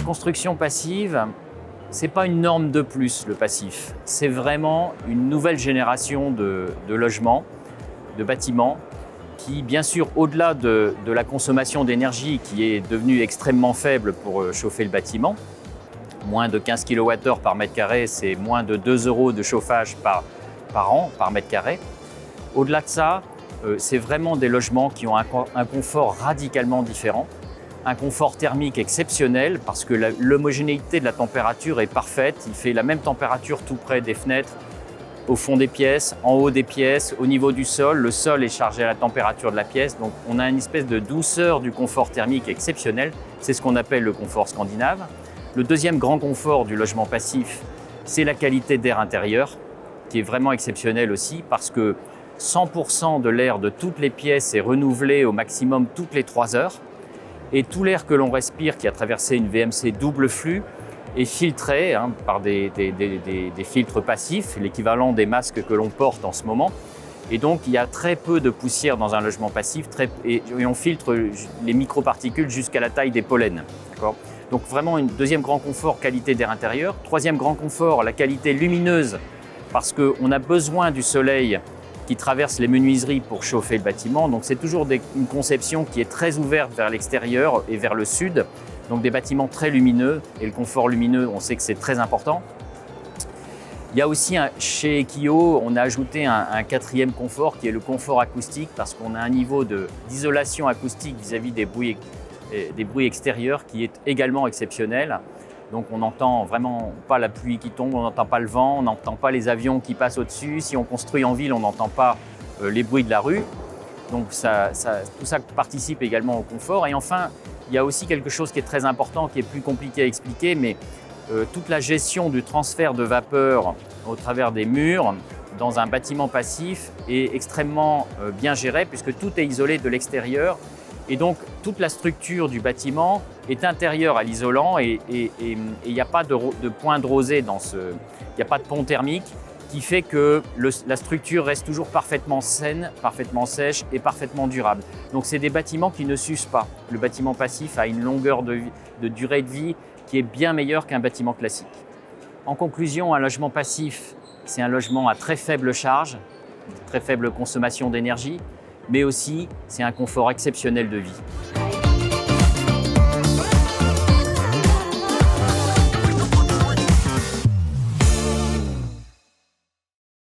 construction passive, ce n'est pas une norme de plus, le passif. C'est vraiment une nouvelle génération de logements, de bâtiments, qui, bien sûr, au-delà de la consommation d'énergie qui est devenue extrêmement faible pour chauffer le bâtiment, moins de 15 kWh par mètre carré, c'est moins de 2 € de chauffage par an, par mètre carré. Au-delà de ça, c'est vraiment des logements qui ont un confort radicalement différent, un confort thermique exceptionnel parce que l'homogénéité de la température est parfaite. Il fait la même température tout près des fenêtres, au fond des pièces, en haut des pièces, au niveau du sol. Le sol est chargé à la température de la pièce, donc on a une espèce de douceur du confort thermique exceptionnel. C'est ce qu'on appelle le confort scandinave. Le deuxième grand confort du logement passif, c'est la qualité d'air intérieur, qui est vraiment exceptionnelle aussi parce que 100% de l'air de toutes les pièces est renouvelé au maximum toutes les 3 heures. Et tout l'air que l'on respire, qui a traversé une VMC double flux, est filtré par des filtres passifs, l'équivalent des masques que l'on porte en ce moment. Et donc, il y a très peu de poussière dans un logement passif et on filtre les microparticules jusqu'à la taille des pollens. Donc vraiment, un deuxième grand confort, qualité d'air intérieur. Troisième grand confort, la qualité lumineuse, parce qu'on a besoin du soleil qui traverse les menuiseries pour chauffer le bâtiment. Donc c'est toujours une conception qui est très ouverte vers l'extérieur et vers le sud. Donc des bâtiments très lumineux, et le confort lumineux, on sait que c'est très important. Il y a aussi, chez Ekio, on a ajouté un quatrième confort qui est le confort acoustique parce qu'on a un niveau d'isolation acoustique vis-à-vis des bruits extérieurs qui est également exceptionnel. Donc on n'entend vraiment pas la pluie qui tombe, on n'entend pas le vent, on n'entend pas les avions qui passent au-dessus. Si on construit en ville, on n'entend pas les bruits de la rue. Donc tout ça participe également au confort. Et enfin, il y a aussi quelque chose qui est très important, qui est plus compliqué à expliquer, mais toute la gestion du transfert de vapeur au travers des murs dans un bâtiment passif est extrêmement bien gérée puisque tout est isolé de l'extérieur. Et donc, toute la structure du bâtiment est intérieure à l'isolant et il n'y a pas de point de rosée il n'y a pas de pont thermique qui fait que la structure reste toujours parfaitement saine, parfaitement sèche et parfaitement durable. Donc, c'est des bâtiments qui ne s'usent pas. Le bâtiment passif a une longueur de durée de vie qui est bien meilleure qu'un bâtiment classique. En conclusion, un logement passif, c'est un logement à très faible charge, très faible consommation d'énergie, mais aussi c'est un confort exceptionnel de vie.